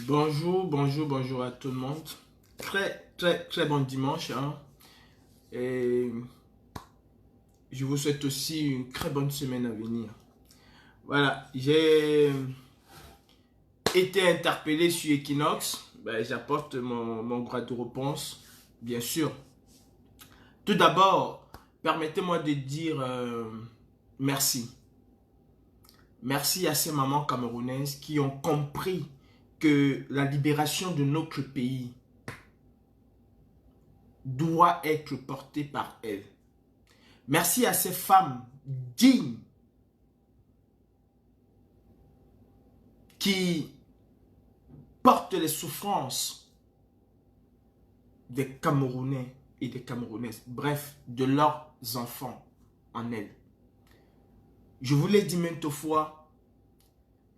Bonjour à tout le monde. Très bon dimanche, hein. Et je vous souhaite aussi une très bonne semaine à venir. Voilà, j'ai été interpellé sur Equinox. Ben, j'apporte mon droit de réponse, bien sûr. Tout d'abord, permettez-moi de dire merci. Merci à ces mamans camerounaises qui ont compris que la libération de notre pays doit être portée par elles. Merci à ces femmes dignes qui portent les souffrances des Camerounais et des Camerounaises, bref, de leurs enfants en elles. Je vous l'ai dit maintes fois,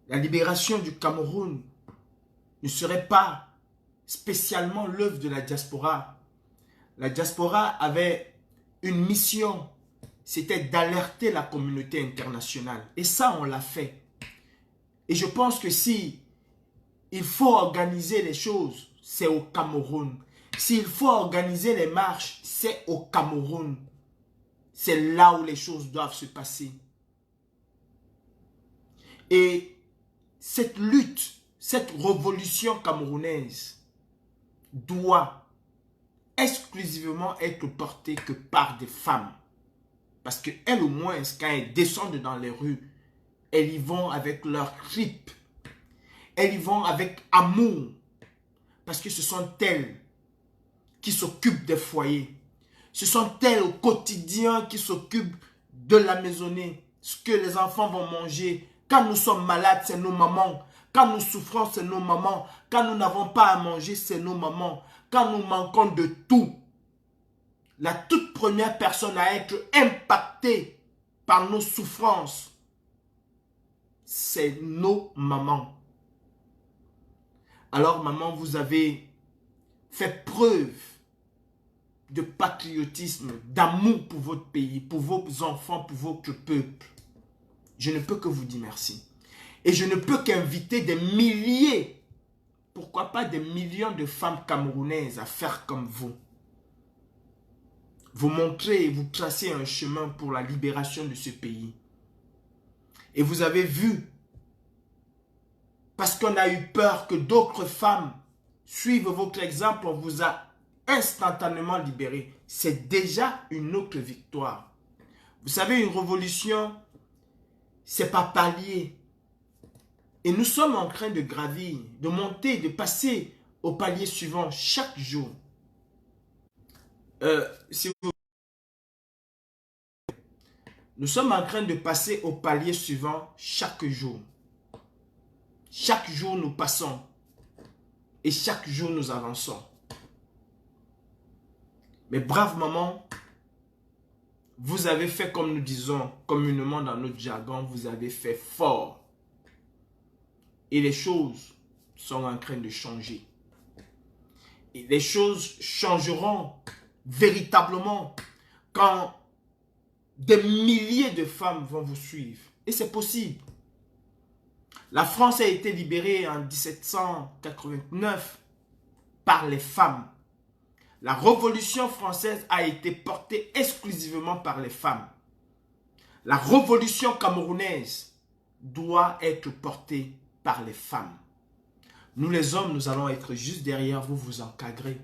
la libération du Cameroun ne serait pas spécialement l'œuvre de la diaspora. La diaspora avait une mission, c'était d'alerter la communauté internationale. Et ça, on l'a fait. Et je pense que si il faut organiser les choses, c'est au Cameroun. S'il faut organiser les marches, c'est au Cameroun. C'est là où les choses doivent se passer. Et cette lutte, cette révolution camerounaise doit exclusivement être portée que par des femmes. Parce qu'elles, au moins, quand elles descendent dans les rues, elles y vont avec leur tripes. Elles y vont avec amour. Parce que ce sont elles qui s'occupent des foyers. Ce sont elles au quotidien qui s'occupent de la maisonnée. Ce que les enfants vont manger. Quand nous sommes malades, c'est nos mamans. Quand nous souffrons, c'est nos mamans. Quand nous n'avons pas à manger, c'est nos mamans. Quand nous manquons de tout, la toute première personne à être impactée par nos souffrances, c'est nos mamans. Alors, maman, vous avez fait preuve de patriotisme, d'amour pour votre pays, pour vos enfants, pour votre peuple. Je ne peux que vous dire merci. Et je ne peux qu'inviter des milliers, pourquoi pas des millions de femmes camerounaises à faire comme vous. Vous montrer et vous tracer un chemin pour la libération de ce pays. Et vous avez vu, parce qu'on a eu peur que d'autres femmes suivent votre exemple, on vous a instantanément libéré. C'est déjà une autre victoire. Vous savez, une révolution, c'est pas palier. Et nous sommes en train de gravir, de monter, de passer au palier suivant chaque jour. Nous sommes en train de passer au palier suivant chaque jour. Chaque jour, nous passons. Et chaque jour, nous avançons. Mais brave maman, vous avez fait comme nous disons communément dans notre jargon, vous avez fait fort. Et les choses sont en train de changer. Et les choses changeront véritablement quand des milliers de femmes vont vous suivre. Et c'est possible. La France a été libérée en 1789 par les femmes. La Révolution française a été portée exclusivement par les femmes. La Révolution camerounaise doit être portée par les femmes. Nous les hommes, nous allons être juste derrière vous, vous encadrer.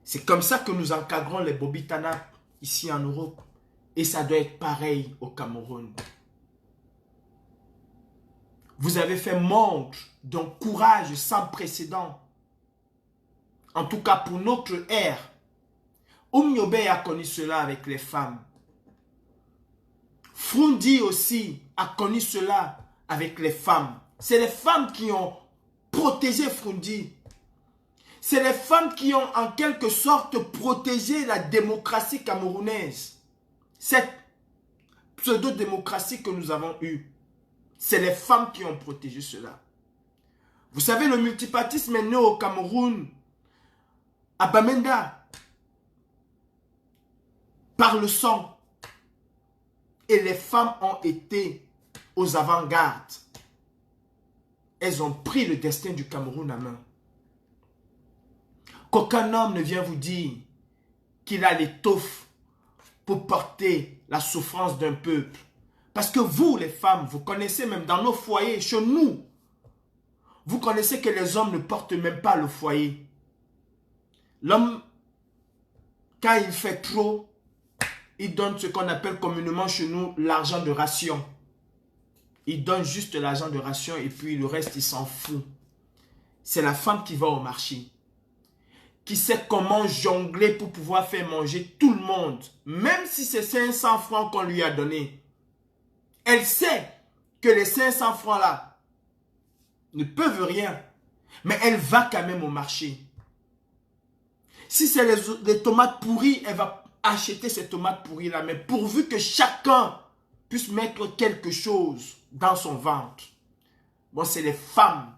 C'est comme ça que nous encadrons les Bobitana ici en Europe. Et ça doit être pareil au Cameroun. Vous avez fait montre d'un courage sans précédent. En tout cas pour notre ère. Oumyobe a connu cela avec les femmes. Frundi aussi a connu cela avec les femmes. C'est les femmes qui ont protégé Frundi. C'est les femmes qui ont en quelque sorte protégé la démocratie camerounaise. Cette pseudo-démocratie que nous avons eue. C'est les femmes qui ont protégé cela. Vous savez, le multipartisme est né au Cameroun, à Bamenda, par le sang. Et les femmes ont été aux avant-gardes. elles ont pris le destin du Cameroun en main. Qu'aucun homme ne vient vous dire qu'il a l'étoffe pour porter la souffrance d'un peuple. Parce que vous, les femmes, vous connaissez même dans nos foyers, chez nous, vous connaissez que les hommes ne portent même pas le foyer. L'homme, quand il fait trop, il donne ce qu'on appelle communément chez nous l'argent de ration. Il donne juste l'argent de ration et puis le reste, il s'en fout. C'est la femme qui va au marché, qui sait comment jongler pour pouvoir faire manger tout le monde. Même si c'est 500 francs qu'on lui a donné. Elle sait que les 500 francs là ne peuvent rien. Mais elle va quand même au marché. Si c'est les tomates pourries, elle va acheter ces tomates pourries là. Mais pourvu que chacun puisse mettre quelque chose dans son ventre. Bon, c'est les femmes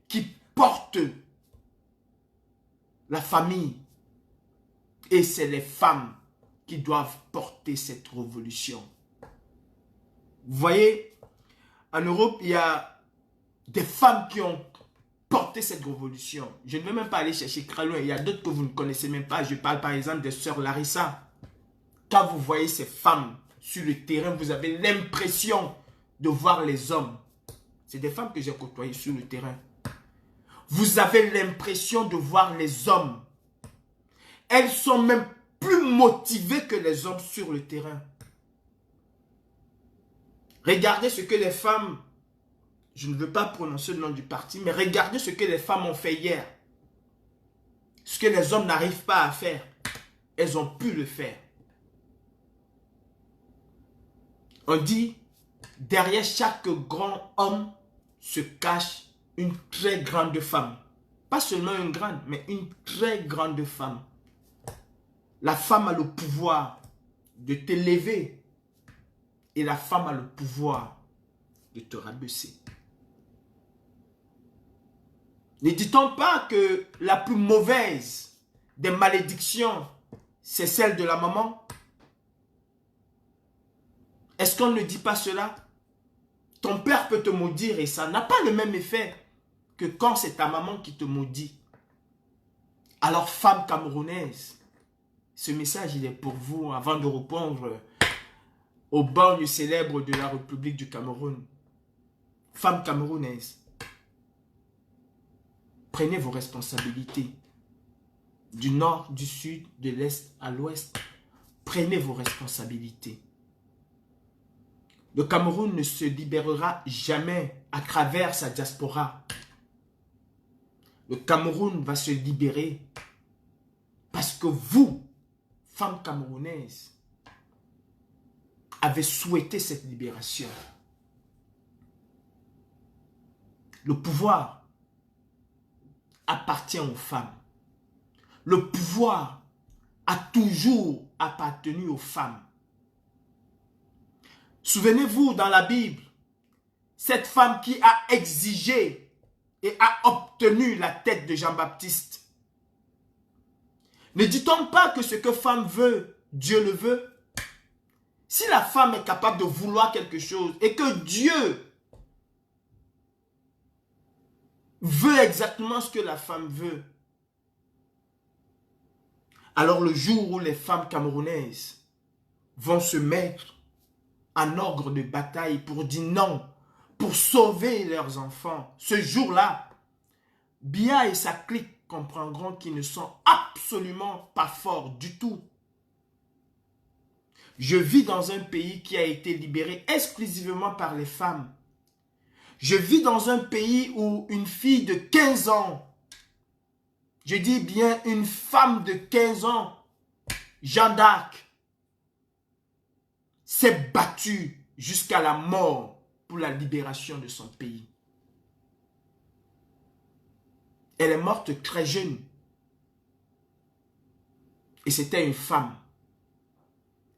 qui portent la famille. Et c'est les femmes qui doivent porter cette révolution. Vous voyez, en Europe, il y a des femmes qui ont porté cette révolution. Je ne vais même pas aller chercher très loin. Il y a d'autres que vous ne connaissez même pas. Je parle par exemple des sœurs Larissa. Quand vous voyez ces femmes sur le terrain, vous avez l'impression de voir les hommes. C'est des femmes que j'ai côtoyées sur le terrain. Vous avez l'impression de voir les hommes. Elles sont même plus motivées que les hommes sur le terrain. Regardez ce que les femmes, je ne veux pas prononcer le nom du parti, mais regardez ce que les femmes ont fait hier. Ce que les hommes n'arrivent pas à faire, elles ont pu le faire. On dit, derrière chaque grand homme se cache une très grande femme. Pas seulement une grande, mais une très grande femme. La femme a le pouvoir de t'élever et la femme a le pouvoir de te rabaisser. Ne dit-on pas que la plus mauvaise des malédictions, c'est celle de la maman? Est-ce qu'on ne dit pas cela? Ton père peut te maudire et ça n'a pas le même effet que quand c'est ta maman qui te maudit. Alors, femme camerounaise, ce message, il est pour vous avant de répondre aux bornes célèbres de la République du Cameroun. Femme camerounaise, prenez vos responsabilités. Du nord, du sud, de l'est à l'ouest, prenez vos responsabilités. Le Cameroun ne se libérera jamais à travers sa diaspora. Le Cameroun va se libérer parce que vous, femmes camerounaises, avez souhaité cette libération. Le pouvoir appartient aux femmes. Le pouvoir a toujours appartenu aux femmes. Souvenez-vous dans la Bible, cette femme qui a exigé et a obtenu la tête de Jean-Baptiste. Ne dit-on pas que ce que femme veut, Dieu le veut? Si la femme est capable de vouloir quelque chose et que Dieu veut exactement ce que la femme veut, alors le jour où les femmes camerounaises vont se mettre en ordre de bataille pour dire non, pour sauver leurs enfants, ce jour-là, Biya et sa clique comprendront qu'ils ne sont absolument pas forts du tout. Je vis dans un pays qui a été libéré exclusivement par les femmes. Je vis dans un pays où une fille de 15 ans, je dis bien une femme de 15 ans, Jeanne d'Arc, s'est battue jusqu'à la mort pour la libération de son pays. Elle est morte très jeune. Et c'était une femme.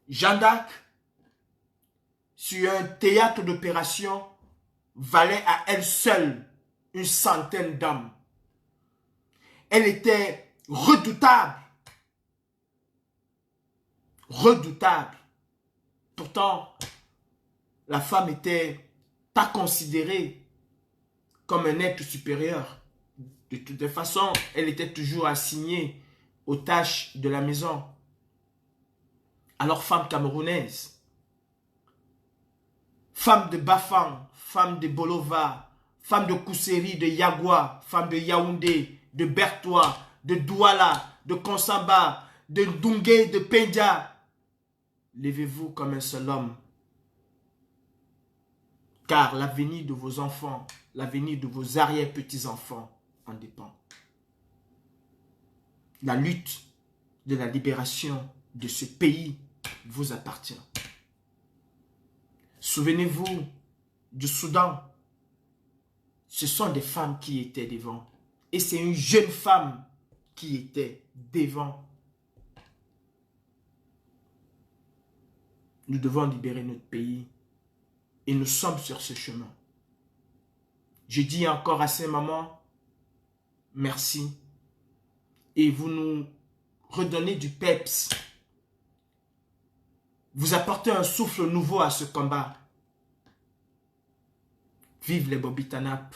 Jeanne d'Arc, sur un théâtre d'opération, valait à elle seule une centaine d'hommes. Elle était redoutable. Redoutable. Pourtant, la femme n'était pas considérée comme un être supérieur. De toutes les façons, elle était toujours assignée aux tâches de la maison. Alors, femme camerounaise, femme de Bafang, femme de Bolova, femme de Kousséri, de Yagua, femme de Yaoundé, de Bertois, de Douala, de Konsamba, de Ndungue, de Pendja. Levez-vous comme un seul homme. Car l'avenir de vos enfants, l'avenir de vos arrière-petits-enfants en dépend. La lutte de la libération de ce pays vous appartient. Souvenez-vous du Soudan. Ce sont des femmes qui étaient devant. Et c'est une jeune femme qui était devant. Nous devons libérer notre pays. Et nous sommes sur ce chemin. Je dis encore à ces mamans, merci. Et vous nous redonnez du peps. Vous apportez un souffle nouveau à ce combat. Vive les Bobitanap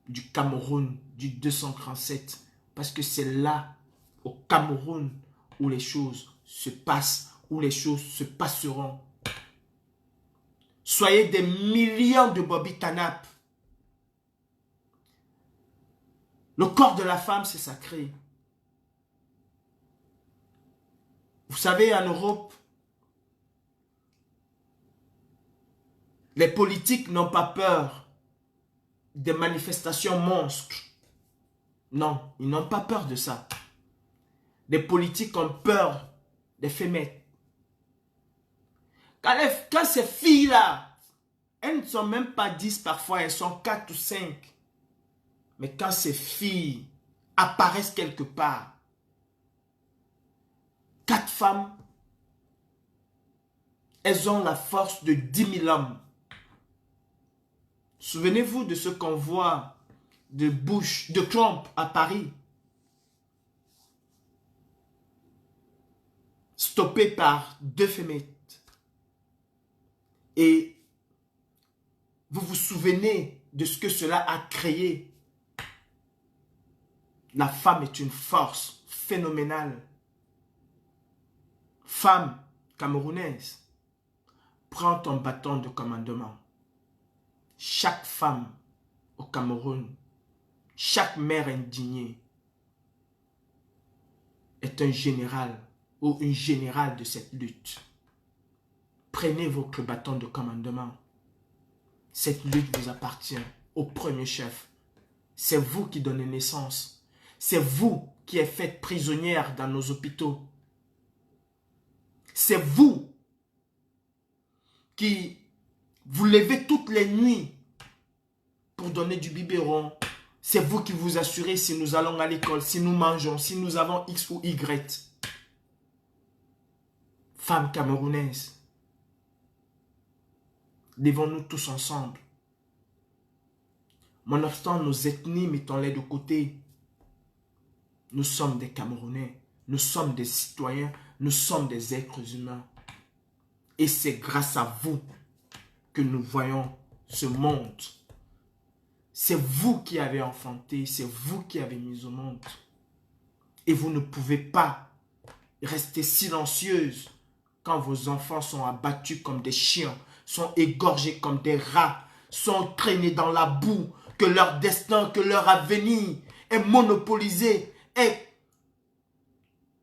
du Cameroun, du 237. Parce que c'est là, au Cameroun, où les choses se passent, où les choses se passeront. Soyez des millions de Bobitanap. Le corps de la femme, c'est sacré. Vous savez, en Europe, les politiques n'ont pas peur des manifestations monstres. Non, ils n'ont pas peur de ça. Les politiques ont peur des femmettes. Quand ces filles-là, elles ne sont même pas 10 parfois, elles sont 4 ou 5. Mais quand ces filles apparaissent quelque part, 4 femmes, elles ont la force de 10 000 hommes. Souvenez-vous de ce qu'on voit de Trump à Paris. Stoppé par 2 femmettes. Et vous vous souvenez de ce que cela a créé. La femme est une force phénoménale. Femme camerounaise, prends ton bâton de commandement. Chaque femme au Cameroun, chaque mère indignée est un général ou une générale de cette lutte. Prenez votre bâton de commandement. Cette lutte vous appartient au premier chef. C'est vous qui donnez naissance. C'est vous qui êtes faite prisonnière dans nos hôpitaux. C'est vous qui vous levez toutes les nuits pour donner du biberon. C'est vous qui vous assurez si nous allons à l'école, si nous mangeons, si nous avons X ou Y. Femmes camerounaises, levons-nous tous ensemble. Nonobstant nos ethnies, mettons-les de côté. Nous sommes des Camerounais, nous sommes des citoyens, nous sommes des êtres humains. Et c'est grâce à vous que nous voyons ce monde. C'est vous qui avez enfanté, c'est vous qui avez mis au monde. Et vous ne pouvez pas rester silencieuse quand vos enfants sont abattus comme des chiens, sont égorgés comme des rats, sont traînés dans la boue, que leur destin, que leur avenir est monopolisé, est,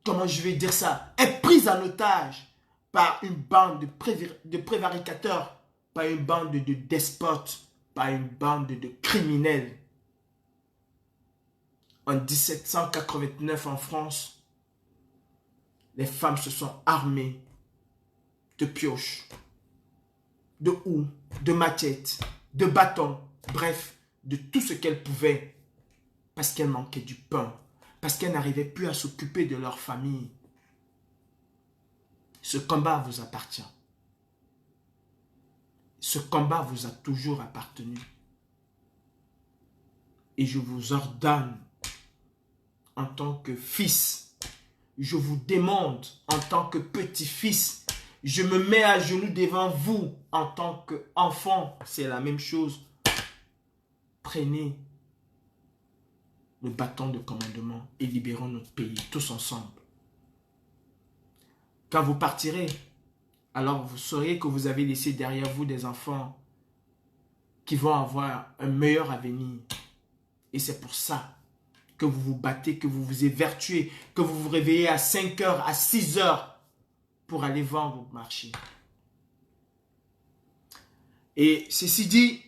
comment je vais dire ça, est pris en otage par une bande de prévaricateurs, par une bande de despotes, par une bande de criminels. En 1789 en France, les femmes se sont armées de pioches, de houes, de machettes, de bâtons, bref, de tout ce qu'elles pouvaient, parce qu'elles manquaient du pain, parce qu'elles n'arrivaient plus à s'occuper de leur famille. Ce combat vous appartient. Ce combat vous a toujours appartenu. Et je vous ordonne, en tant que fils, je vous demande, en tant que petit-fils, je me mets à genoux devant vous, en tant qu'enfant, c'est la même chose. prenez le bâton de commandement et libérons notre pays tous ensemble. Quand vous partirez, alors vous saurez que vous avez laissé derrière vous des enfants qui vont avoir un meilleur avenir. Et c'est pour ça que vous vous battez, que vous vous évertuez, que vous vous réveillez à 5 heures, à 6 heures pour aller vendre au marché. Et ceci dit,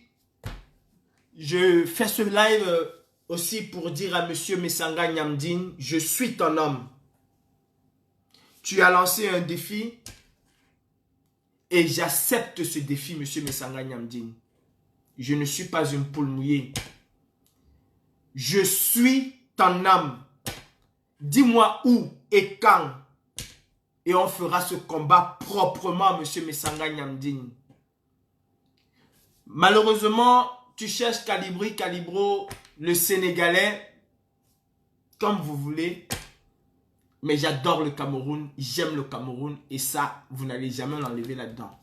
je fais ce live aussi pour dire à Monsieur Messanga Nyamdine, je suis ton homme. Tu as lancé un défi et j'accepte ce défi, Monsieur Messanga Nyamdine. Je ne suis pas une poule mouillée. Je suis ton homme. Dis-moi où et quand. Et on fera ce combat proprement, Monsieur Messanga Nyamdine. Malheureusement, tu cherches Calibri, Calibro, le Sénégalais, comme vous voulez. Mais j'adore le Cameroun, j'aime le Cameroun. Et ça, vous n'allez jamais l'enlever là-dedans.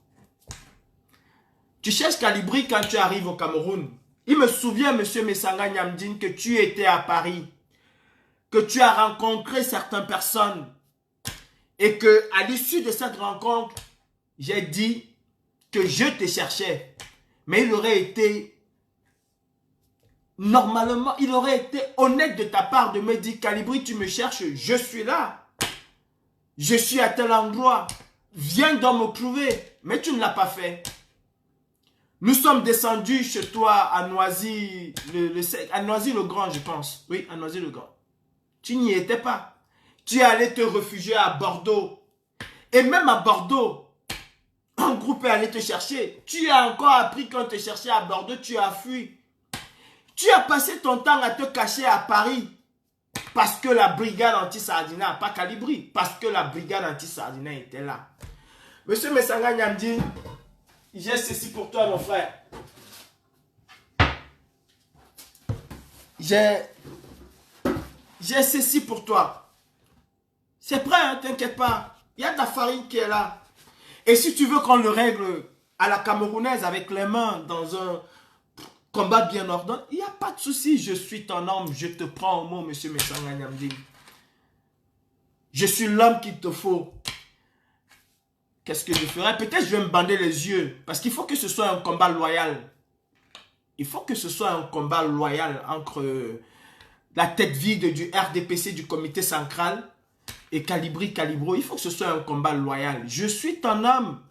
Tu cherches Calibri quand tu arrives au Cameroun. Il me souvient, Monsieur Messanga Nyamdine, que tu étais à Paris. Que tu as rencontré certaines personnes. Et que à l'issue de cette rencontre, j'ai dit que je te cherchais. Mais il aurait été, normalement, il aurait été honnête de ta part de me dire, Calibri, tu me cherches, je suis là. Je suis à tel endroit. Viens donc me trouver. Mais tu ne l'as pas fait. Nous sommes descendus chez toi à Noisy, à Noisy-le-Grand, je pense. Oui, à Noisy-le-Grand. Tu n'y étais pas. Tu es allé te réfugier à Bordeaux. Et même à Bordeaux, un groupe est allé te chercher. Tu as encore appris qu'on te cherchait à Bordeaux, tu as fui. Tu as passé ton temps à te cacher à Paris. Parce que la brigade anti-Sardina, pas Calibri, parce que la brigade anti-Sardina était là. Monsieur Messanga Nyamdine, j'ai ceci pour toi, mon frère. J'ai ceci pour toi. C'est prêt, hein, t'inquiète pas. Il y a de la farine qui est là. Et si tu veux qu'on le règle à la camerounaise avec les mains dans un combat bien ordonné, il n'y a pas de souci. Je suis ton homme, je te prends au mot, Monsieur Messanga Nyamdine. Je suis l'homme qu'il te faut. Qu'est-ce que je ferai? Peut-être je vais me bander les yeux. Parce qu'il faut que ce soit un combat loyal. Il faut que ce soit un combat loyal entre la tête vide du RDPC, du comité central, et Calibri, Calibro. Il faut que ce soit un combat loyal. Je suis ton homme.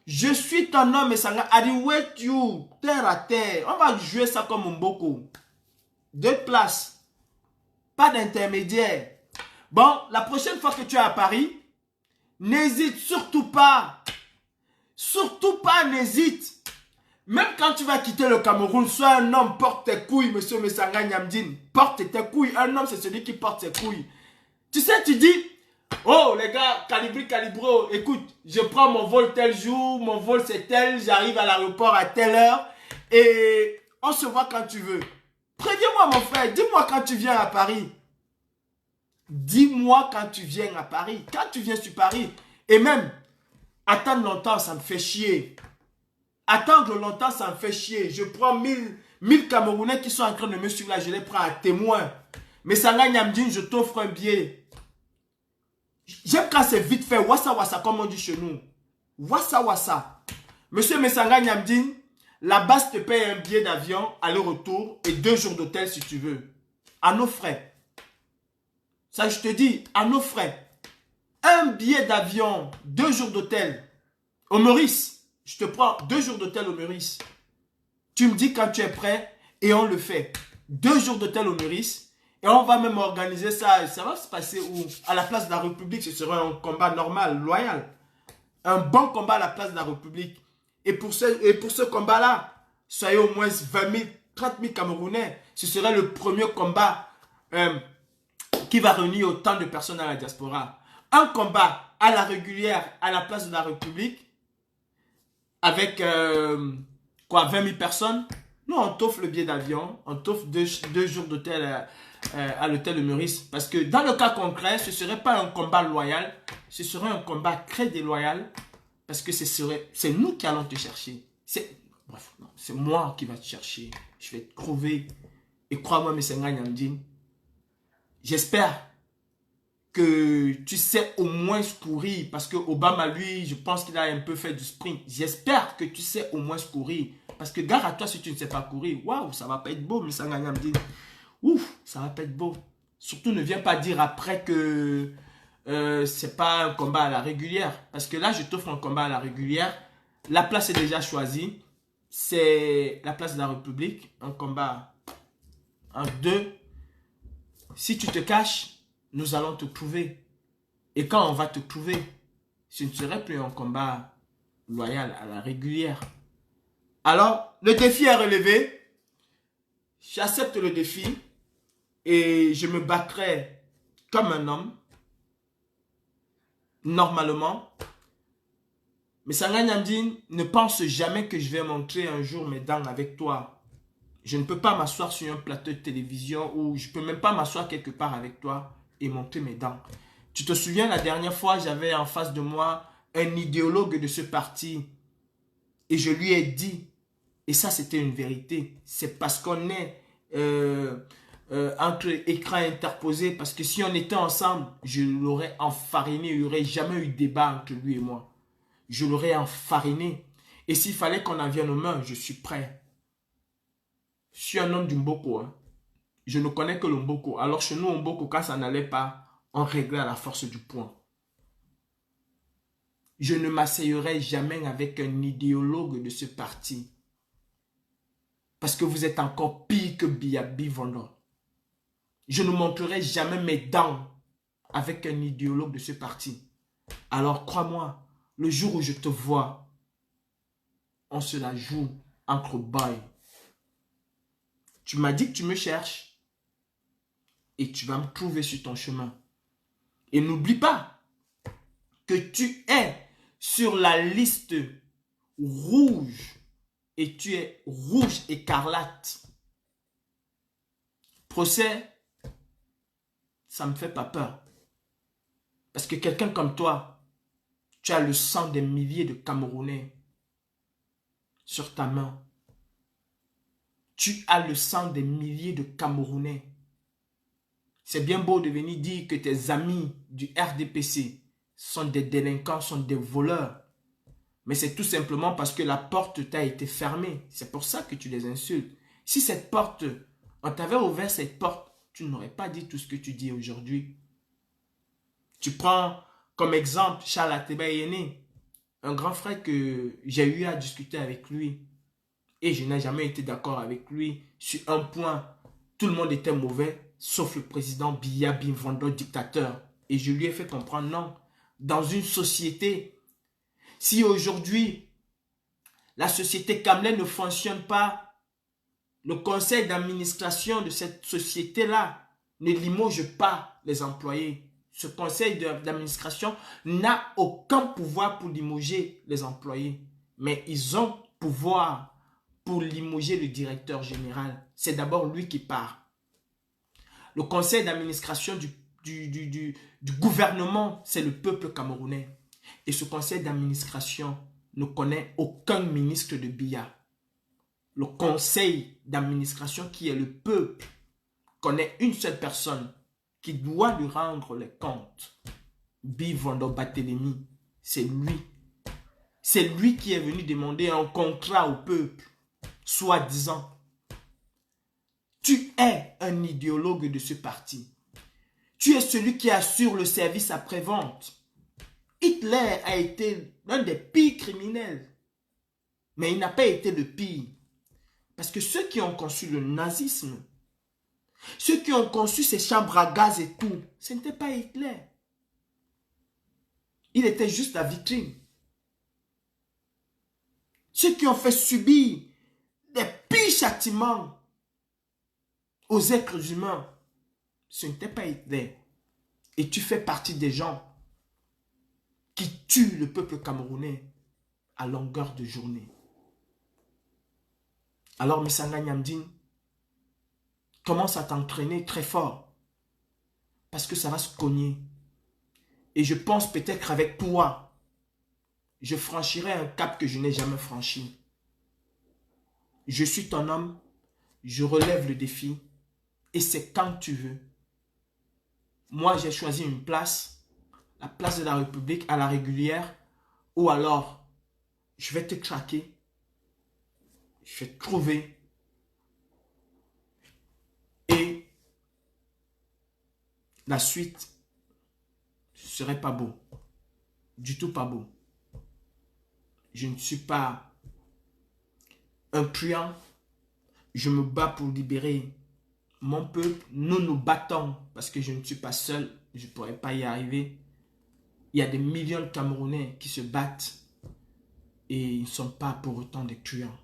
Je suis ton homme, Messanga. I wait you. Terre à terre. On va jouer ça comme un Mboko. 2 places. Pas d'intermédiaire. Bon, la prochaine fois que tu es à Paris, n'hésite surtout pas. Surtout pas, n'hésite. Même quand tu vas quitter le Cameroun, sois un homme, porte tes couilles, Monsieur Messanga Nyamdine. Porte tes couilles. Un homme, c'est celui qui porte ses couilles. Tu sais, tu dis, oh les gars, Calibri, Calibro, écoute, je prends mon vol tel jour, mon vol c'est tel, j'arrive à l'aéroport à telle heure et on se voit quand tu veux. Préviens-moi mon frère, dis-moi quand tu viens à Paris. Dis-moi quand tu viens à Paris, quand tu viens sur Paris. Et même, attendre longtemps, ça me fait chier. Attendre longtemps, ça me fait chier. Je prends 1000 Camerounais qui sont en train de me suivre là, je les prends à témoin. Messanga Nyamdine, je t'offre un billet. J'aime quand c'est vite fait, wassa wassa comme on dit chez nous. Wassa wassa. Monsieur Messanga Nyamdine, la base te paye un billet d'avion, aller-retour et 2 jours d'hôtel si tu veux. À nos frais. Ça je te dis, à nos frais. Un billet d'avion, 2 jours d'hôtel. Au Maurice, je te prends 2 jours d'hôtel au Maurice. Tu me dis quand tu es prêt et on le fait. 2 jours d'hôtel au Maurice. Et on va même organiser ça. Ça va se passer où? À la place de la République, ce sera un combat normal, loyal. Un bon combat à la place de la République. Et pour ce combat-là, soyez au moins 20 000, 30 000 Camerounais. Ce serait le premier combat qui va réunir autant de personnes à la diaspora. Un combat à la régulière, à la place de la République, avec 20 000 personnes. Nous, on t'offre le billet d'avion, on t'offre 2 jours d'hôtel à l'hôtel de Maurice. Parce que dans le cas concret, ce ne serait pas un combat loyal, ce serait un combat très déloyal. Parce que c'est nous qui allons te chercher. Bref, c'est moi qui va te chercher. Je vais te crever. Et crois-moi, Messenga Nyamdine, j'espère que tu sais au moins courir. Parce que Obama, lui, je pense qu'il a un peu fait du sprint. J'espère que tu sais au moins courir. Parce que gare à toi si tu ne sais pas courir. Waouh, ça va pas être beau, Messenga Nyamdine. Ouf, ça va pas être beau. Surtout ne viens pas dire après que c'est pas un combat à la régulière. Parce que là, je t'offre un combat à la régulière. La place est déjà choisie. C'est la place de la République. Un combat en deux. Si tu te caches, nous allons te trouver. Et quand on va te trouver, ce ne serait plus un combat loyal à la régulière. Alors, le défi est relevé. J'accepte le défi. Et je me battrai comme un homme. Normalement. Mais Sanga Nyamdine, ne pense jamais que je vais montrer un jour mes dents avec toi. Je ne peux pas m'asseoir sur un plateau de télévision ou je ne peux même pas m'asseoir quelque part avec toi et montrer mes dents. Tu te souviens, la dernière fois, j'avais en face de moi un idéologue de ce parti. Et je lui ai dit, et ça c'était une vérité, c'est parce qu'on est entre écrans interposés, parce que si on était ensemble, je l'aurais enfariné, il n'y aurait jamais eu de débat entre lui et moi. Je l'aurais enfariné. Et s'il fallait qu'on en vienne aux mains, je suis prêt. Je suis un homme du Mboko. Hein. Je ne connais que le Mboko. Alors chez nous, au Mboko, quand ça n'allait pas, on réglait à la force du poing. Je ne m'asseyerai jamais avec un idéologue de ce parti. Parce que vous êtes encore pire que Biyabi Vondo. Je ne montrerai jamais mes dents avec un idéologue de ce parti. Alors crois-moi, le jour où je te vois, on se la joue entre boys. Tu m'as dit que tu me cherches et tu vas me trouver sur ton chemin. Et n'oublie pas que tu es sur la liste rouge et tu es rouge écarlate. Procès, ça me fait pas peur. Parce que quelqu'un comme toi, tu as le sang des milliers de Camerounais sur ta main. Tu as le sang des milliers de Camerounais. C'est bien beau de venir dire que tes amis du RDPC sont des délinquants, sont des voleurs. Mais c'est tout simplement parce que la porte t'a été fermée. C'est pour ça que tu les insultes. Si cette porte, on t'avait ouvert cette porte, tu n'aurais pas dit tout ce que tu dis aujourd'hui. Tu prends comme exemple Charles Ateba Yéné, un grand frère que j'ai eu à discuter avec lui. Et je n'ai jamais été d'accord avec lui sur un point. Tout le monde était mauvais, sauf le président Biyabi Vondo, dictateur. Et je lui ai fait comprendre, non. Dans une société, si aujourd'hui, la société Kamlen ne fonctionne pas, le conseil d'administration de cette société-là ne limoge pas les employés. Ce conseil d'administration n'a aucun pouvoir pour limoger les employés. Mais ils ont pouvoir pour limoger le directeur général. C'est d'abord lui qui part. Le conseil d'administration du gouvernement, c'est le peuple camerounais. Et ce conseil d'administration ne connaît aucun ministre de Biya. Le conseil d'administration qui est le peuple connaît une seule personne qui doit lui rendre les comptes. Bivondo Batelemi, c'est lui. C'est lui qui est venu demander un contrat au peuple, soi-disant. Tu es un idéologue de ce parti. Tu es celui qui assure le service après-vente. Hitler a été l'un des pires criminels. Mais il n'a pas été le pire. Parce que ceux qui ont conçu le nazisme, ceux qui ont conçu ces chambres à gaz et tout, ce n'était pas Hitler. Il était juste la vitrine. Ceux qui ont fait subir des pires châtiments aux êtres humains, ce n'était pas Hitler. Et tu fais partie des gens qui tuent le peuple camerounais à longueur de journée. Alors, Messenga Nyamdine, commence à t'entraîner très fort. Parce que ça va se cogner. Et je pense peut-être avec toi, je franchirai un cap que je n'ai jamais franchi. Je suis ton homme, je relève le défi et c'est quand tu veux. Moi, j'ai choisi une place, la place de la République à la régulière, ou alors je vais te traquer, je vais te trouver et la suite, ce serait pas beau, du tout pas beau. Je ne suis pas un truand, je me bats pour libérer mon peuple, nous nous battons parce que je ne suis pas seul, je ne pourrais pas y arriver. Il y a des millions de Camerounais qui se battent et ils ne sont pas pour autant des truands.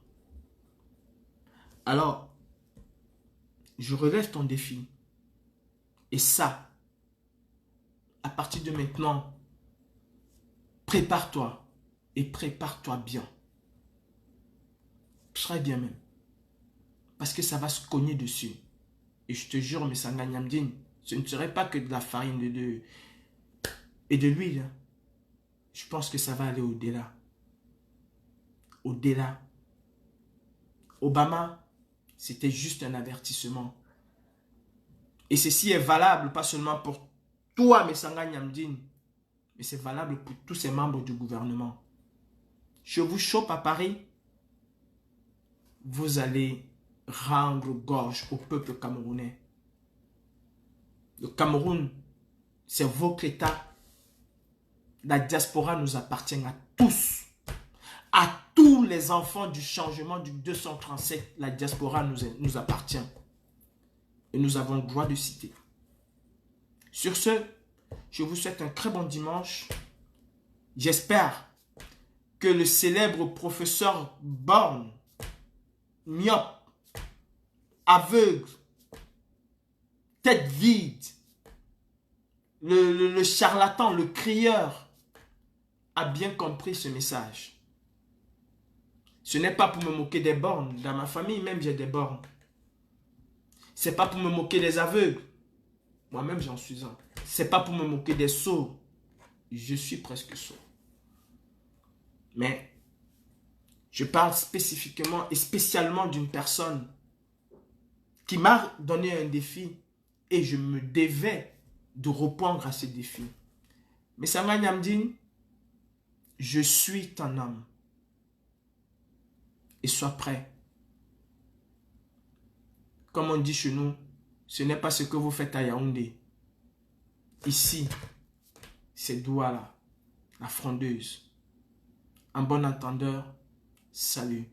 Alors, je relève ton défi. Et ça, à partir de maintenant, prépare-toi et prépare-toi bien. Très bien même. Parce que ça va se cogner dessus. Et je te jure, mais Sanganyamdine, ce ne serait pas que de la farine et de l'huile. Je pense que ça va aller au-delà. Au-delà. Obama, c'était juste un avertissement. Et ceci est valable pas seulement pour toi, mais Sanganyamdine, mais c'est valable pour tous ces membres du gouvernement. Je vous chope à Paris, vous allez rendre gorge au peuple camerounais. Le Cameroun, c'est votre État. La diaspora nous appartient à tous. À tous les enfants du changement du 237, la diaspora nous appartient. Et nous avons le droit de citer. Sur ce, je vous souhaite un très bon dimanche. J'espère que le célèbre professeur Born, myope, aveugle, tête vide, le charlatan, le crieur, a bien compris ce message. Ce n'est pas pour me moquer des bornes. Dans ma famille, même, j'ai des bornes. Ce n'est pas pour me moquer des aveugles. Moi-même, j'en suis un. Ce n'est pas pour me moquer des sourds. Je suis presque sourd. Mais je parle spécifiquement et spécialement d'une personne qui m'a donné un défi et je me devais de répondre à ce défi. Mais Sanganyamdine, je suis ton homme. Et sois prêt. Comme on dit chez nous, ce n'est pas ce que vous faites à Yaoundé. Ici, c'est Douala, la frondeuse. En bon entendeur, salut.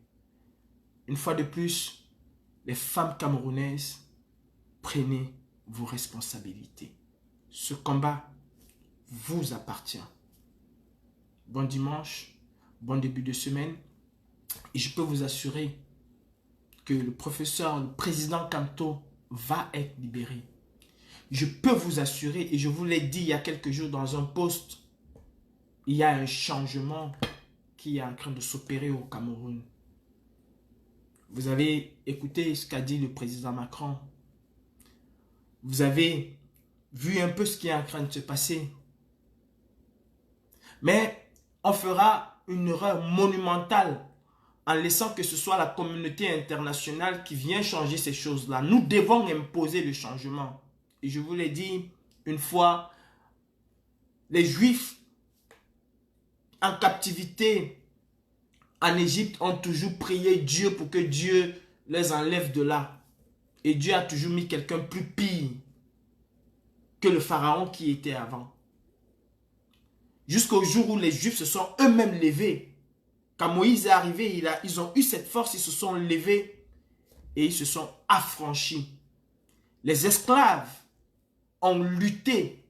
Une fois de plus, les femmes camerounaises, prenez vos responsabilités. Ce combat vous appartient. Bon dimanche, bon début de semaine. Et je peux vous assurer que le président Kanto va être libéré. Je peux vous assurer, et je vous l'ai dit il y a quelques jours dans un post, il y a un changement qui est en train de s'opérer au Cameroun. Vous avez écouté ce qu'a dit le président Macron. Vous avez vu un peu ce qui est en train de se passer. Mais on fera une erreur monumentale en laissant que ce soit la communauté internationale qui vient changer ces choses-là. Nous devons imposer le changement. Et je vous l'ai dit une fois, les Juifs en captivité en Égypte ont toujours prié Dieu pour que Dieu les enlève de là. Et Dieu a toujours mis quelqu'un plus pire que le pharaon qui était avant. Jusqu'au jour où les Juifs se sont eux-mêmes levés. Quand Moïse est arrivé, ils ont eu cette force, ils se sont levés et ils se sont affranchis. Les esclaves ont lutté.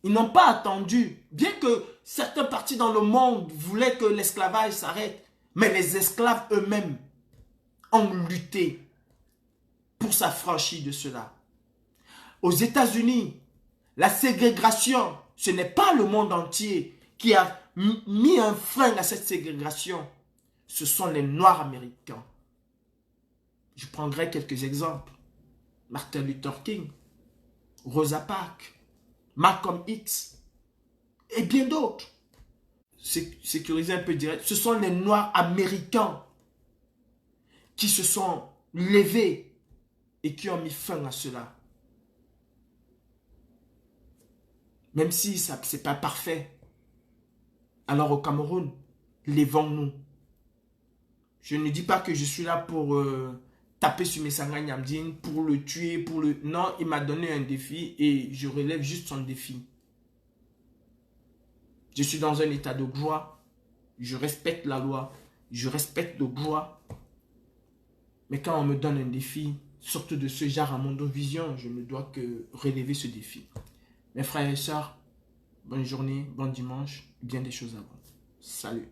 Ils n'ont pas attendu. Bien que certains partis dans le monde voulaient que l'esclavage s'arrête, mais les esclaves eux-mêmes ont lutté pour s'affranchir de cela. Aux États-Unis, la ségrégation, ce n'est pas le monde entier qui a mis un frein à cette ségrégation. Ce sont les Noirs américains. Je prendrai quelques exemples. Martin Luther King, Rosa Parks, Malcolm X et bien d'autres. Sécuriser un peu direct. Ce sont les Noirs américains qui se sont levés et qui ont mis fin à cela. Même si ce n'est pas parfait. Alors au Cameroun, levons-nous. Je ne dis pas que je suis là pour taper sur Messanga Nyamdine, pour le tuer, pour le... Non, il m'a donné un défi et je relève juste son défi. Je suis dans un état de gloire. Je respecte la loi. Je respecte le droit. Mais quand on me donne un défi, surtout de ce genre à Mondovision, je ne dois que relever ce défi. Mes frères et sœurs, bonne journée, bon dimanche, bien des choses à vous. Salut.